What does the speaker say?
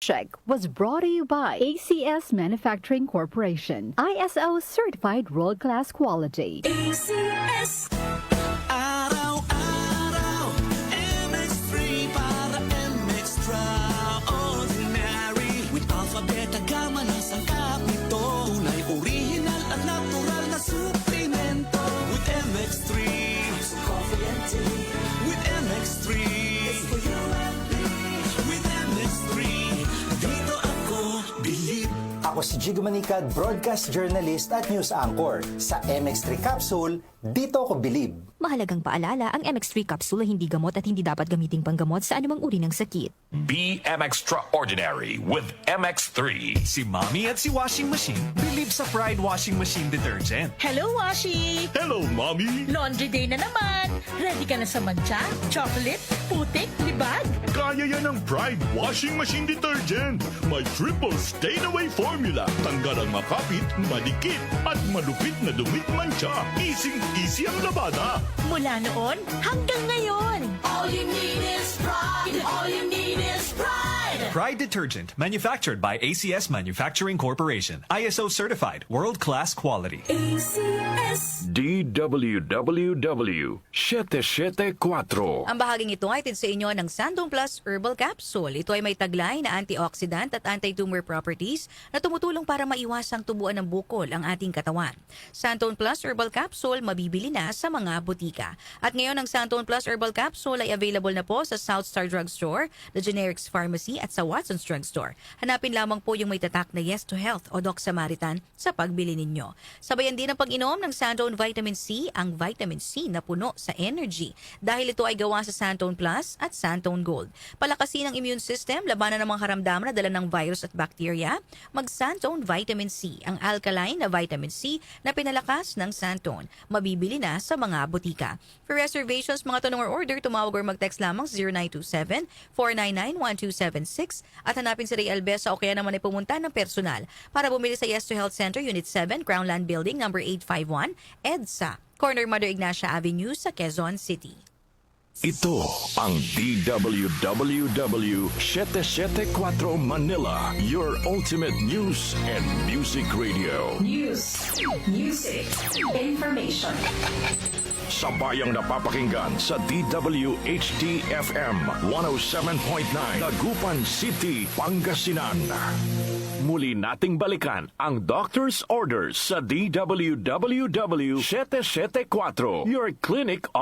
Check was brought to you by ACS Manufacturing Corporation, ISO certified world-class quality. ACS. Araw-araw, MX3 para MX-Traordinary. With Alpha Beta Gamma na sangkap nito. Tunay original at natural na suplemento. With MX3, coffee and tea. With MX3, it's for you and me. With MX3, dito ako believe. Ako si Jigo Manicad, broadcast journalist at news anchor. Sa MX3 Capsule, dito ako bilib. Mahalagang paalala, ang MX3 capsule ay hindi gamot at hindi dapat gamiting panggamot sa anumang uri ng sakit. Be Extraordinary with MX3. Si Mommy at si Washing Machine believe sa Pride Washing Machine Detergent. Hello, Washi! Hello, Mommy! Laundry day na naman! Ready ka na sa mancha, chocolate, putik, libag? Kaya yan ng Pride Washing Machine Detergent. May triple stain-away formula. Tanggal ang makapit, madikit, at malupit na dumit mancha. Easy ang labada. Mula noon hanggang ngayon. All you need is pride. All you need is pride. Pride Detergent, manufactured by ACS Manufacturing Corporation. ISO certified, world-class quality. ACS. DWWW 774. Ang bahaging ito ay tin sa inyo ng Sandong Plus Herbal Capsule. Ito ay may taglay na antioxidant at anti-tumor properties na tumutulong para maiwasang tubuan ng bukol ang ating katawan. Sandong Plus Herbal Capsule mabibili na sa mga butika. At ngayon ang Sandong Plus Herbal Capsule ay available na po sa South Star Drugstore, The Generics Pharmacy at sa Watson's Drugstore. Hanapin lamang po yung may tatak na Yes to Health o Doc Samaritan sa pagbili ninyo. Sabayan din ang pag-inom ng Sandone Vitamin C, ang vitamin C na puno sa energy dahil ito ay gawa sa Sandone Plus at Sandone Gold. Palakasin ang immune system, labanan ng mga karamdaman na dala ng virus at bacteria. Mag-Sandone Vitamin C, ang alkaline na vitamin C na pinalakas ng Sandone. Mabibili na sa mga butika. For reservations, mga tanong or order, tumawag or mag-text lamang 0927-499-1276 at hanapin si Ray Albesa o kaya naman ay pumunta ng personal para bumili sa Yes to Health Center, Unit 7, Crownland Building, number 851, EDSA, Corner Mother Ignacia Avenue sa Quezon City. Ito ang DWWW 774 Manila, your ultimate news and music radio. News, music, information. Sabayang napapakinggan sa DWHD-FM 107.9 Dagupan City, Pangasinan. Muli nating balikan ang Doctor's Orders sa DWWW 774, your clinic